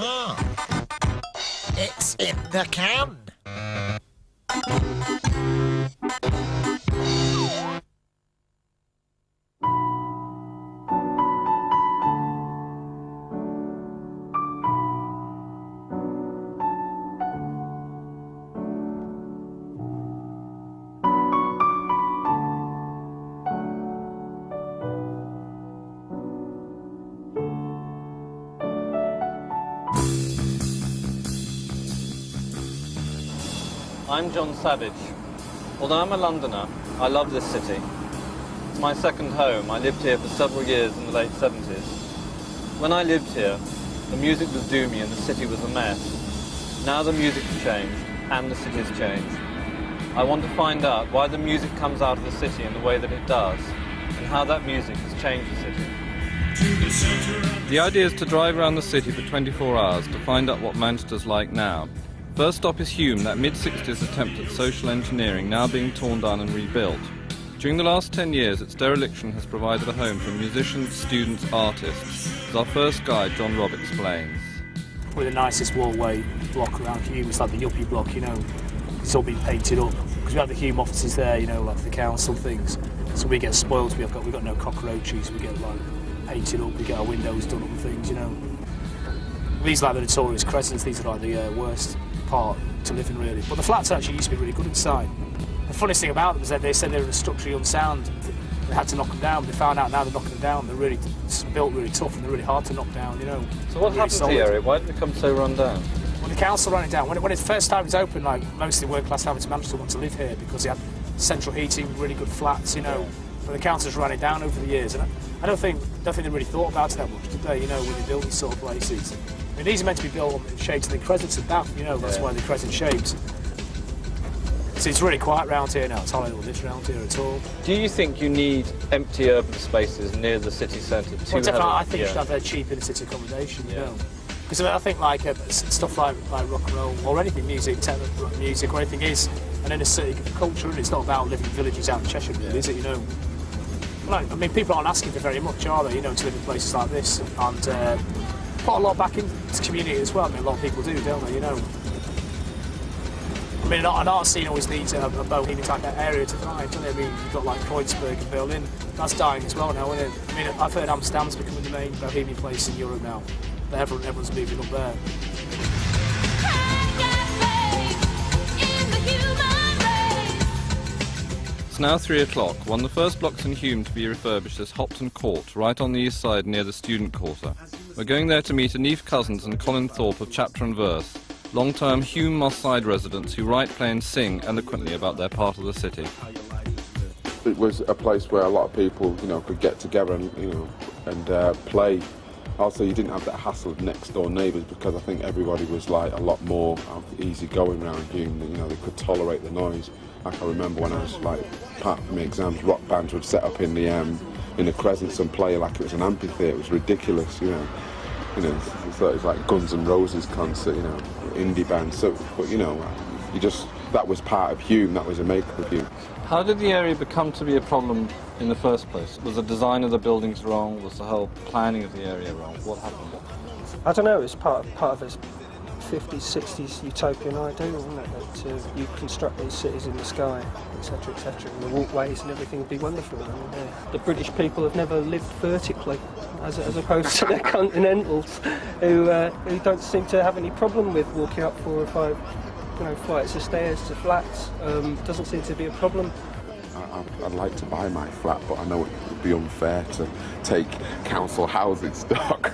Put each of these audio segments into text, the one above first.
Ah, it's in the can. I'm Jon Ssvage. Although I'm a Londoner, I love this city. It's my second home. I lived here for several years in the late 70s. When I lived here, the music was doomy and the city was a mess. Now the music's changed and the city's changed. I want to find out why the music comes out of the city in the way that it does and how that music has changed the city. The idea is to drive around the city for 24 hours to find out what Manchester's like now. First stop is Hume, that mid-60s attempt at social engineering now being torn down and rebuilt. During the last 10 years, its dereliction has provided a home for musicians, students, artists, as our first guide, John Robb, explains. Probably the nicest walkway block around Hume. It's like the yuppie block, you know. It's all been painted up. Because we have the Hume offices there, you know, like the council things. So we get spoiled. We've got no cockroaches. We get, like, painted up. We get our windows done up and things, you know. These are like the notorious crescents. These are like the worst part to live in, really. But the flats actually used to be really good inside. The funniest thing about them is that they said they were structurally unsound. They had to knock them down. They found out now they're knocking them down. They're really built really tough and they're really hard to knock down, you know. So what happened to the area? Why did it become so run down? Well, the council ran it down. When it first time it was open, like most of the working class families in Manchester want to live here because they had central heating, really good flats, you know. But the council's ran it down over the years, and I don't think they really thought about it that much, did they? You know, when they built these sort of places. I mean, these are meant to be built in shapes of the crescents and that, you know. That's why they're crescent shapes. So it's really quiet round here now. It's hardly all this round here at all. Do you think you need empty urban spaces near the city centre? Well, definitely, I think you should have cheap inner city accommodation, you know. Because I think like stuff like rock and roll or anything, music, techno music or anything is an inner city culture, and it's not about living in villages out in Cheshire, really, is it? You know. Like, I mean, people aren't asking for very much, are they? You know, to live in places like this and put a lot back into the community as well. I mean, a lot of people do, don't they? You know. I mean, an art scene always needs a bohemian type area to thrive, doesn't it? I mean, you've got like Kreuzberg and Berlin. That's dying as well now, isn't it? I mean, I've heard Amsterdam's becoming the main bohemian place in Europe now. Everyone's moving up there. It's now 3 o'clock. One of the first blocks in Hume to be refurbished is Hopton Court, right on the east side near the student quarter. We're going there to meet Aneve Cousins and Colin Thorpe of Chapter and Verse, long-term Hume Moss Side residents who write, play and sing eloquently about their part of the city. It was a place where a lot of people, you know, could get together and, you know, and play. Also, you didn't have that hassle of next-door neighbours because I think everybody was like a lot more easy-going around Hume. You know, they could tolerate the noise. Like I remember when I was like part of my exams, rock bands would set up in the Crescents and play like it was an amphitheatre. It was ridiculous, you know. You know, so it was like Guns N' Roses concert, you know, indie bands. So, but you know, that was part of Hume. That was a makeup of Hume. How did the area become to be a problem in the first place? Was the design of the buildings wrong? Was the whole planning of the area wrong? What happened? I don't know. It's part of its 50s, 60s utopian ideal, wasn't it? That you construct these cities in the sky, etc., etc., and the walkways and everything would be wonderful. And, the British people have never lived vertically, as opposed to the continentals, who don't seem to have any problem with walking up 4 or 5, you know, flights of stairs to flats. Doesn't seem to be a problem. I'd like to buy my flat, but I know it would be unfair to take council housing stock.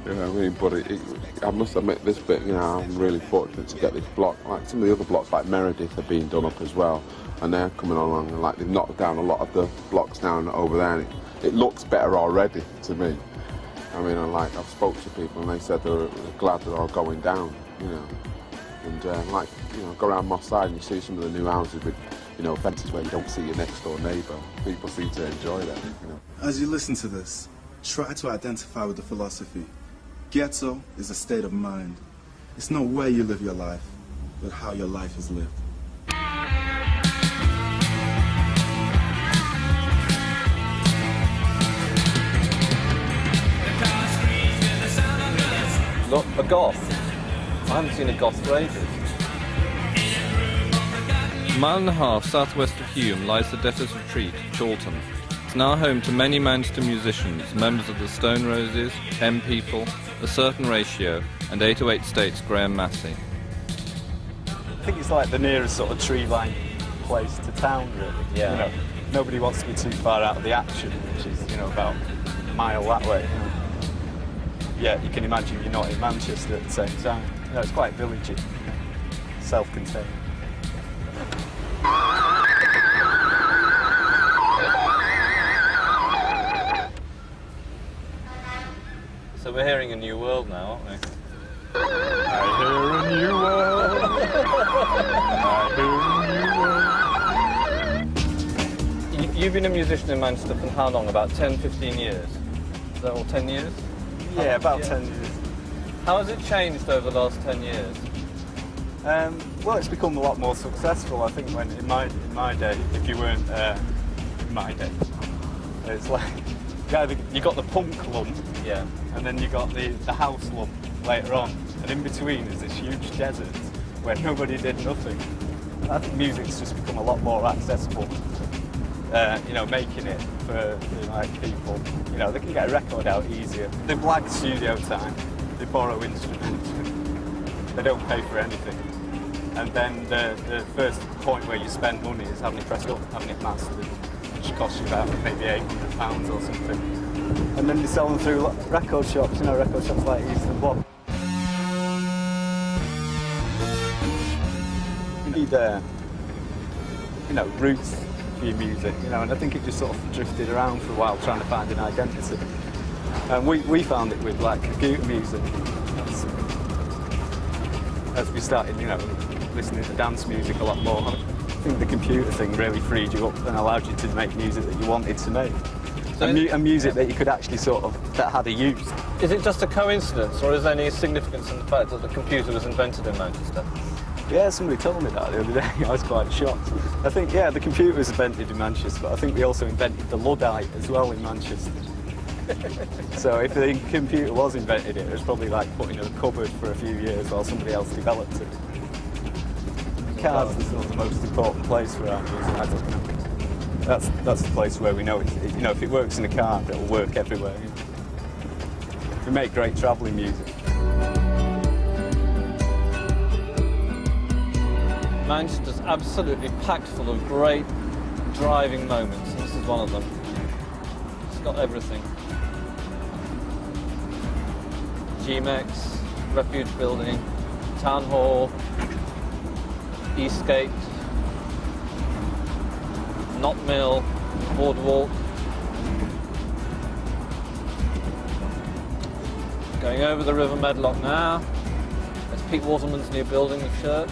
You know what I mean? But I must admit, this bit, you know, I'm really fortunate to get this block. Like some of the other blocks, like Meredith, are being done up as well, and they're coming along. And like they've knocked down a lot of the blocks down over there. And it looks better already to me. I mean, I've spoke to people and they said they're glad they're all going down. You know, and like you know, go around Moss Side and you see some of the new houses with, you know, fences where you don't see your next door neighbour. People seem to enjoy that, you know. As you listen to this, try to identify with the philosophy. Ghetto is a state of mind. It's not where you live your life, but how your life is lived. Look, a goth. I haven't seen a goth for ages. A mile and a half southwest of Hume lies the Debtors' Retreat, Chorlton. It's now home to many Manchester musicians, members of the Stone Roses, M People, A Certain Ratio, and 808 States' Graham Massey. I think it's like the nearest sort of tree-lined place to town, really. Yeah. You know, nobody wants to be too far out of the action, which is, you know, about a mile that way. You know. Yeah, you can imagine you're not in Manchester at the same time. You know, it's quite villagey, self-contained. So we're hearing a new world now, aren't we? I hear a new world. I hear a new world. You've been a musician in Manchester for how long? About 10, 15 years? Is that all 10 years? Yeah, about 10 years. How has it changed over the last 10 years? Well, it's become a lot more successful. I think when in my day, if you weren't in my day, it's like you got the punk lump, Yeah. and then you got the house lump later on, and in between is this huge desert where nobody did nothing. I think music's just become a lot more accessible. You know, making it for like people. You know, they can get a record out easier. They blag studio time. They borrow instruments. They don't pay for anything. And then the first point where you spend money is having it pressed up, having it mastered, which costs you about maybe £800 or something. And then they sell them through record shops, you know, record shops like Eastern Bloc. You need, you know, roots for your music, you know, and I think it just sort of drifted around for a while trying to find an identity. And we found it with like computer music. As we started, you know, listening to dance music a lot more. I think the computer thing really freed you up and allowed you to make music that you wanted to make. So and music that you could actually sort of, that had a use. Is it just a coincidence, or is there any significance in the fact that the computer was invented in Manchester? Yeah, somebody told me that the other day. I was quite shocked. I think, yeah, the computer was invented in Manchester, but I think we also invented the Luddite as well in Manchester. So if the computer was invented, it was probably like put in a cupboard for a few years while somebody else developed it. Cars is not the most important place for our music, I don't know. That's the place where we know it. You know, if it works in a car, it'll work everywhere. We make great travelling music. Manchester's absolutely packed full of great driving moments, and this is one of them. It's got everything. GMX, Refuge Building, Town Hall, Eastgate, Knott Mill, Boardwalk. Going over the River Medlock now. There's Pete Waterman's new building, the church.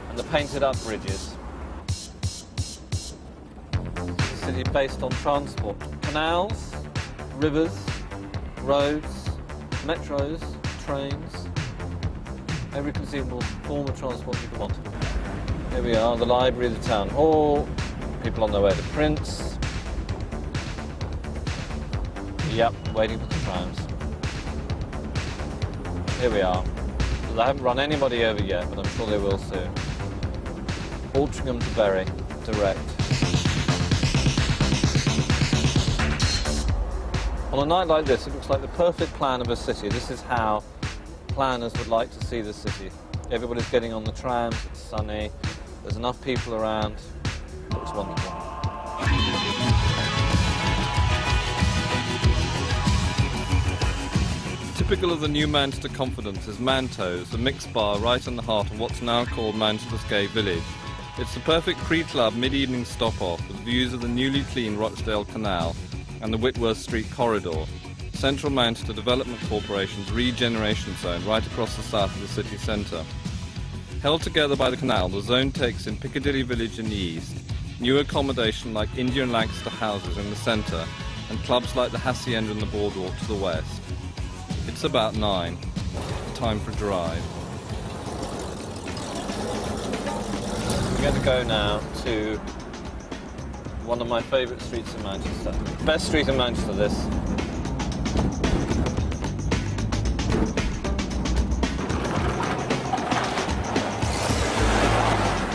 And the painted up bridges. A city based on transport. Canals, rivers, roads, metros, trains, every conceivable form of transport you could want. Here we are, the library, the town hall, people on their way to Prince. Yep, waiting for the trams. Here we are. They haven't run anybody over yet, but I'm sure they will soon. Altrincham to Bury, direct. On a night like this, it looks like the perfect plan of a city. This is how planners would like to see the city. Everybody's getting on the trams, it's sunny, there's enough people around. It looks wonderful. Typical of the new Manchester confidence is Manto's, a mixed bar right in the heart of what's now called Manchester's Gay Village. It's the perfect pre-club mid-evening stop-off with views of the newly cleaned Rochdale Canal and the Whitworth Street corridor, Central Manchester Development Corporation's regeneration zone right across the south of the city centre. Held together by the canal, the zone takes in Piccadilly Village in the east, new accommodation like India and Lancaster houses in the centre, and clubs like the Hacienda and the Boardwalk to the west. It's about 9. Time for a drive. We're going to go now to one of my favourite streets in Manchester. Best street in Manchester, this.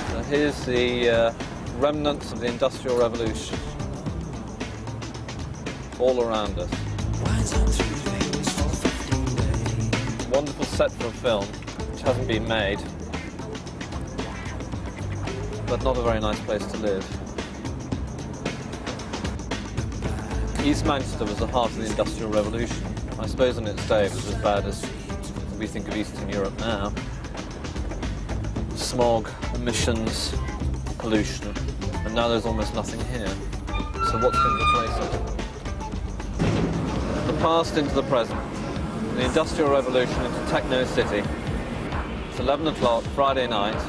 So here's the remnants of the Industrial Revolution all around us. Wonderful set for a film, which hasn't been made, but not a very nice place to live. East Manchester was the heart of the Industrial Revolution. I suppose in its day it was as bad as we think of Eastern Europe now. Smog, emissions, pollution, and now there's almost nothing here. So what's going to replace it? The past into the present. The Industrial Revolution into Techno City. It's 11 o'clock, Friday night.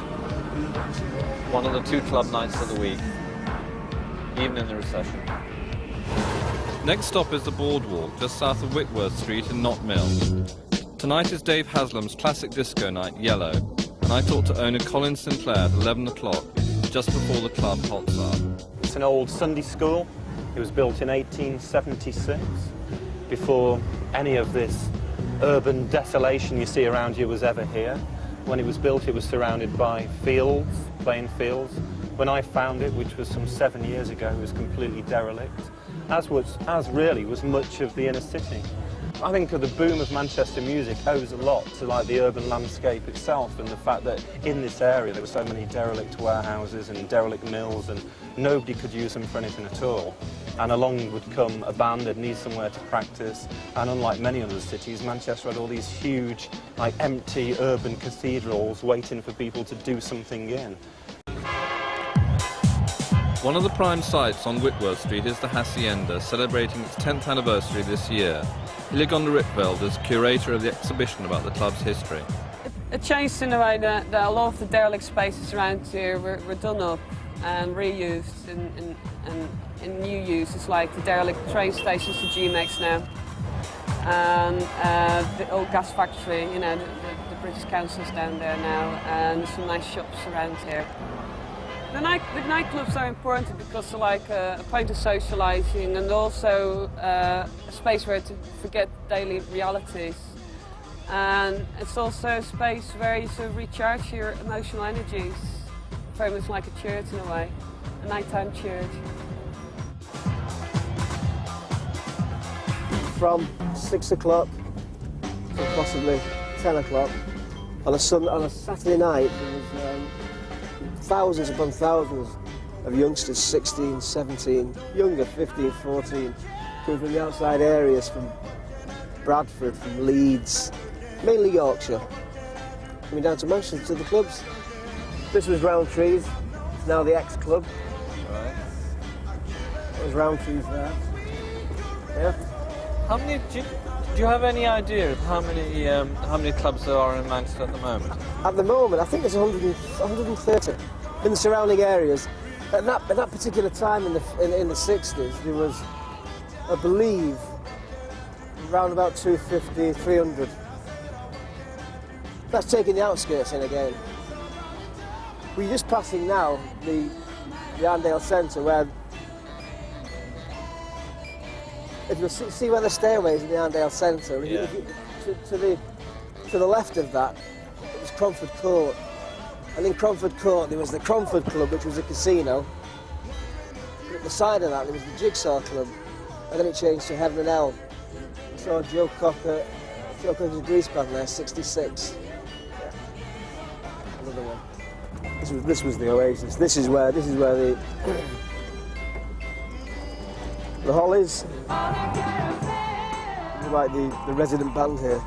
One of the 2 club nights of the week, even in the recession. Next stop is the Boardwalk, just south of Whitworth Street in Knott Mill. Tonight is Dave Haslam's classic disco night, Yellow, and I talked to owner Colin Sinclair at 11 o'clock, just before the club hots up. It's an old Sunday school. It was built in 1876, before any of this urban desolation you see around you was ever here. When it was built, it was surrounded by fields, plain fields. When I found it, which was some 7 years ago, it was completely derelict, as really was much of the inner city. I think the boom of Manchester music owes a lot to the urban landscape itself, and the fact that in this area there were so many derelict warehouses and derelict mills, and nobody could use them for anything at all. And along would come a band that needs somewhere to practice, and unlike many other cities, Manchester had all these huge, empty urban cathedrals waiting for people to do something in. One of the prime sites on Whitworth Street is the Hacienda, celebrating its 10th anniversary this year. Hillegonda Ripveld is curator of the exhibition about the club's history. It changed in a way that a lot of the derelict spaces around here were done up and reused in new uses, like the derelict train stations, the GMX now, and the old gas factory, the British Council's down there now, and some nice shops around here. The nightclubs are important because they're like a point of socialising, and also a space where to forget daily realities. And it's also a space where you sort of recharge your emotional energies, very much like a church in a way, a nighttime church. From 6 o'clock to possibly 10 o'clock on a Saturday night, there was thousands upon thousands of youngsters, 16, 17, younger, 15, 14, coming from the outside areas, from Bradford, from Leeds, mainly Yorkshire, coming down to Manchester to the clubs. This was Rowntree's, it's now the X-Club. Right. It was Rowntree's there. Yeah. How many? Do you have any idea of how many clubs there are in Manchester at the moment? At the moment, I think there's 130 in the surrounding areas. At that particular time in the 60s, there was, I believe, around about 250, 300. That's taking the outskirts in again. We're just passing now the Arndale Centre, where, if you see where the stairway is in the Arndale Centre, yeah. to the left of that, it was Cromford Court. And in Cromford Court there was the Cromford Club, which was a casino. And at the side of that there was the Jigsaw Club. And then it changed to Heaven and Hell. I saw Joe Cocker's grease pan there, 66. Yeah. Another one. This was the Oasis. This is where the Hollies, like the resident band here.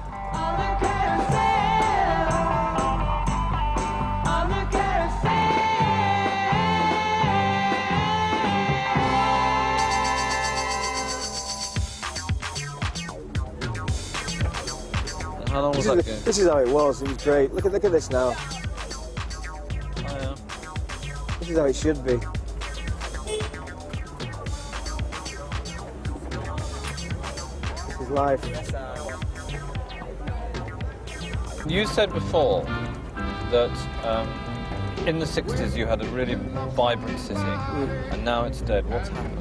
How long was that game? This is how it was. It was great. Look at this now. Oh, yeah. This is how it should be. This is life. You said before that in the 60s you had a really vibrant city, and now it's dead. What's happened?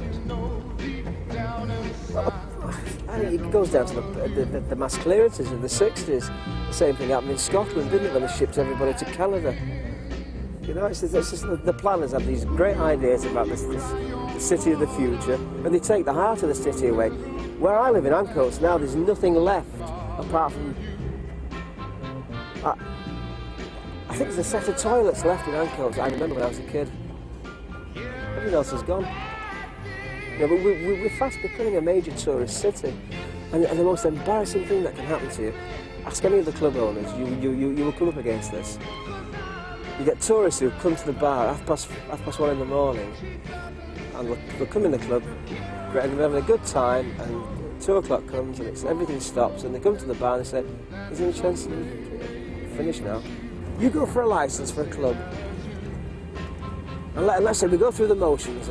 it goes down to the mass clearances of the 60s. The same thing happened in Scotland, didn't it, when they shipped everybody to Canada? You know, it's just the planners have these great ideas about this the city of the future, and they take the heart of the city away. Where I live in Ancoats now, there's nothing left apart from... I think there's a set of toilets left in Ancoats I remember when I was a kid. Everything else is gone. Yeah, but we're fast becoming a major tourist city, and the most embarrassing thing that can happen to you, ask any of the club owners, you will come up against this. You get tourists who come to the bar half past 1 in the morning, and they'll come in the club, they're having a good time, and 2 o'clock comes and everything stops, and they come to the bar and they say, is there any chance to finish now? You go for a licence for a club, and let's say we go through the motions,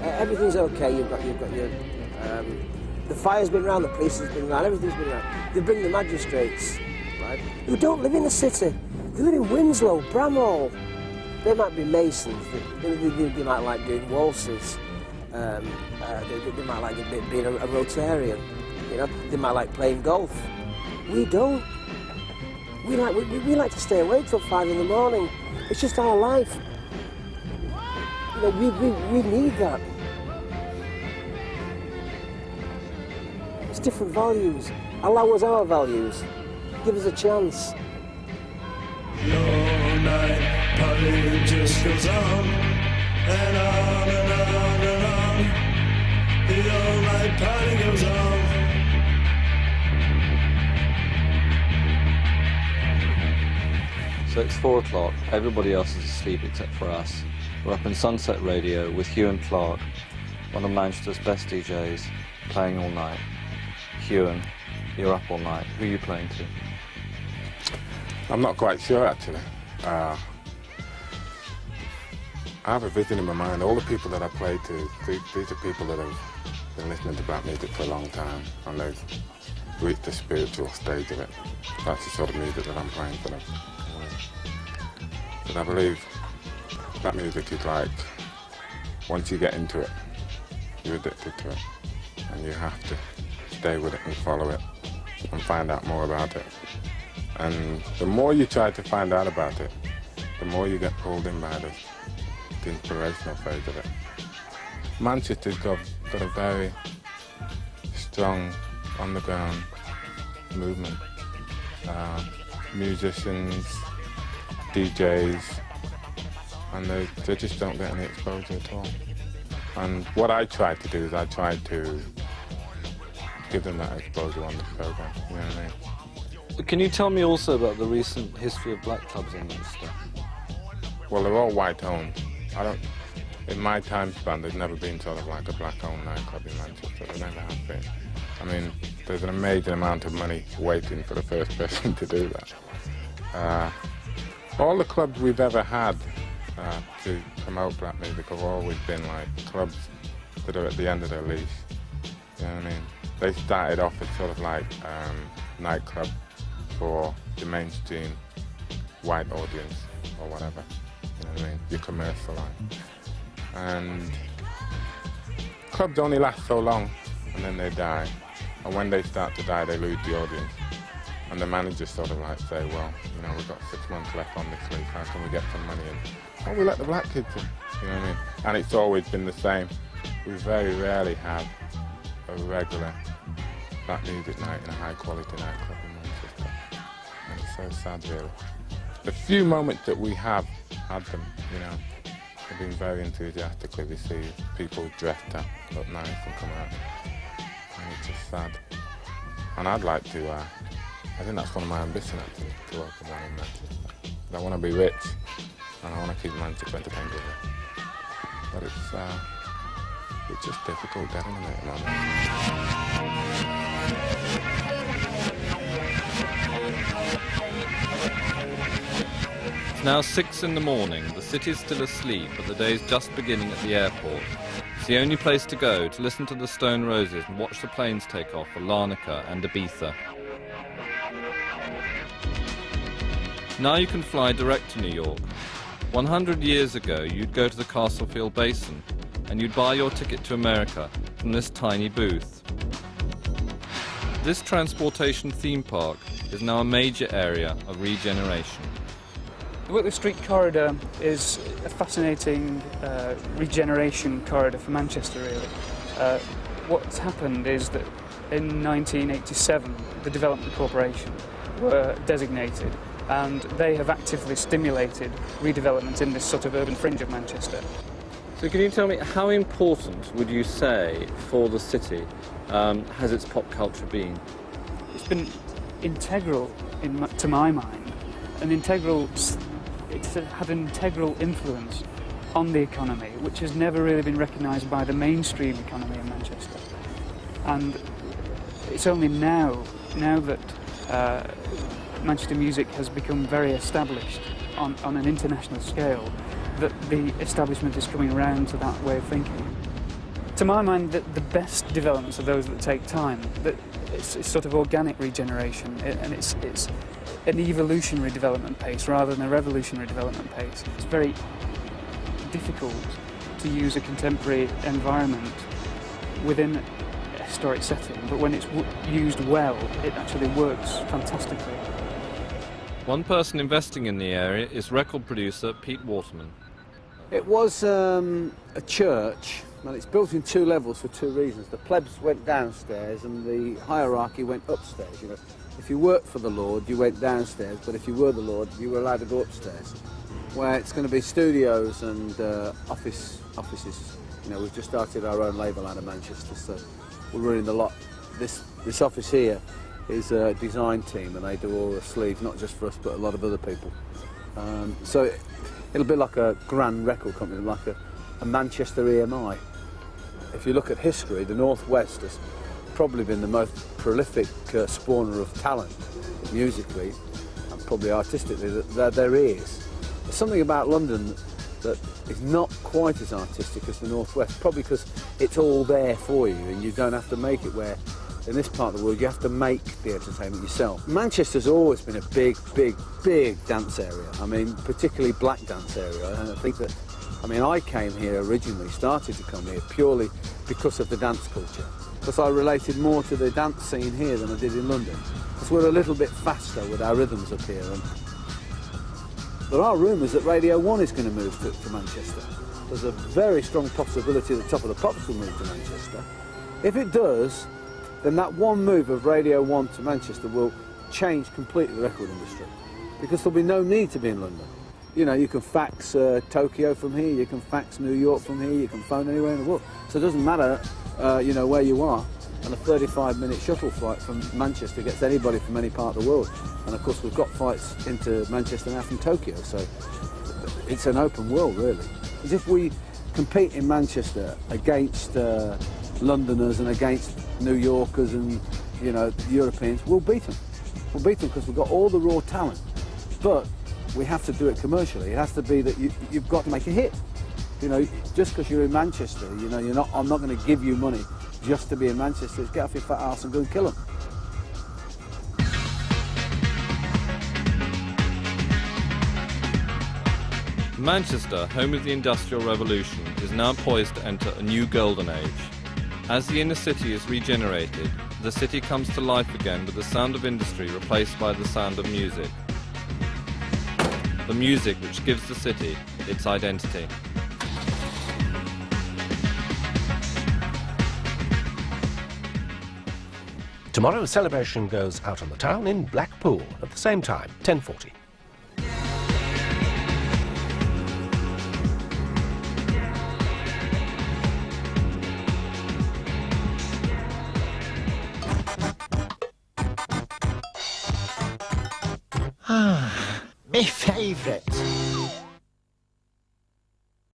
everything's okay, you've got your, the fire's been round, the police has been round, everything's been round. They bring the magistrates, right, who don't live in the city. They live in Winslow, Bramhall. They might be masons, they might like doing waltzes, they might like being a Rotarian, you know, they might like playing golf. We don't. We like to stay awake till 5 in the morning. It's just our life. You know, we need that. It's different values. Allow us our values. Give us a chance. All night, party just goes on and on and on and on. The all-night party goes on. So it's 4 o'clock, everybody else is asleep except for us. We're up in Sunset Radio with Hugh and Clark, one of Manchester's best DJs, playing all night. Hugh, you're up all night. Who are you playing to? I'm not quite sure, actually. I have a vision in my mind. All the people that I play to, these are people that have been listening to black music for a long time, and they've reached the spiritual stage of it. That's the sort of music that I'm playing for them. But I believe black music is like, once you get into it, you're addicted to it, and you have to stay with it and follow it and find out more about it. And the more you try to find out about it, the more you get pulled in by the inspirational phase of it. Manchester's got a very strong, on-the-ground movement. Musicians, DJs, and they just don't get any exposure at all. And what I try to do is I try to give them that exposure on the program, you know what I mean? Can you tell me also about the recent history of black clubs in Manchester? Well, they're all white-owned. In my time span, there's never been sort of like a black-owned nightclub in Manchester. There never has been. I mean, there's an amazing amount of money waiting for the first person to do that. All the clubs we've ever had to promote black music have always been like clubs that are at the end of their leash. You know what I mean? They started off as sort of like nightclub for the mainstream white audience or whatever, you know what I mean, your commercial line. And clubs only last so long and then they die. And when they start to die, they lose the audience. And the managers sort of like say, well, you know, we've got 6 months left on this lease, how can we get some money in? Oh, we let the black kids in, you know what I mean? And it's always been the same. We very rarely have a regular black music night in a high quality nightclub in Manchester. And it's so sad, really. The few moments that we have had them, you know, have been very enthusiastically received. People dressed up, look nice and come out. And it's just sad. And I'd like to, I think that's one of my ambitions actually, to open one in Manchester. I want to be rich, and I want to keep Manchester entertained with it. But it's just difficult getting them at the moment. It's now 6 in the morning. The city's still asleep, but the day's just beginning at the airport. It's the only place to go to listen to the Stone Roses and watch the planes take off for Larnaca and Ibiza. Now you can fly direct to New York. 100 years ago, you'd go to the Castlefield Basin, and you'd buy your ticket to America from this tiny booth. This transportation theme park is now a major area of regeneration. The Whitley Street corridor is a fascinating regeneration corridor for Manchester, really. What's happened is that in 1987 the Development Corporation were designated, and they have actively stimulated redevelopment in this sort of urban fringe of Manchester. So can you tell me, how important would you say for the city has its pop culture been? It's been integral, to my mind, it's had an integral influence on the economy, which has never really been recognised by the mainstream economy in Manchester. And it's only now that Manchester music has become very established on an international scale that the establishment is coming around to that way of thinking. To my mind, the best developments are those that take time. That it's sort of organic regeneration, and it's an evolutionary development pace rather than a revolutionary development pace. It's very difficult to use a contemporary environment within a historic setting, but when it's used well, it actually works fantastically. One person investing in the area is record producer Pete Waterman. It was a church, and it's built in 2 levels for 2 reasons. The plebs went downstairs and the hierarchy went upstairs. You know, if you worked for the Lord, you went downstairs, but if you were the Lord, you were allowed to go upstairs, where it's going to be studios and offices. You know, we've just started our own label out of Manchester, so we're running the lot. This office here is a design team, and they do all the sleeves, not just for us, but a lot of other people. So it'll be like a grand record company, like a Manchester EMI. If you look at history, the North West has probably been the most prolific spawner of talent musically and probably artistically that there is. There's something about London that is not quite as artistic as the North West, probably because it's all there for you and you don't have to make it, where in this part of the world you have to make the entertainment yourself. Manchester's always been a big dance area. I mean, particularly black dance area, and I think that, I mean, I came here originally, started to come here purely because of the dance culture, because I related more to the dance scene here than I did in London, because we're a little bit faster with our rhythms up here. And there are rumours that Radio 1 is going to move to Manchester. There's a very strong possibility that Top of the Pops will move to Manchester. If it does, then that one move of Radio 1 to Manchester will change completely the record industry, because there'll be no need to be in London. You know, you can fax Tokyo from here, you can fax New York from here, you can phone anywhere in the world. So it doesn't matter, you know, where you are. And a 35-minute shuttle flight from Manchester gets anybody from any part of the world. And of course we've got flights into Manchester now from Tokyo, so it's an open world really. Because if we compete in Manchester against Londoners and against New Yorkers and, you know, Europeans, we'll beat them. We'll beat them because we've got all the raw talent. But we have to do it commercially. It has to be that you've got to make a hit. You know, just because you're in Manchester, you know, I'm not going to give you money just to be in Manchester. It's get off your fat arse and go and kill them. Manchester, home of the Industrial Revolution, is now poised to enter a new golden age. As the inner city is regenerated, the city comes to life again with the sound of industry replaced by the sound of music. The music which gives the city its identity. Tomorrow, a celebration goes out on the town in Blackpool at the same time, 10:40. Me favourite.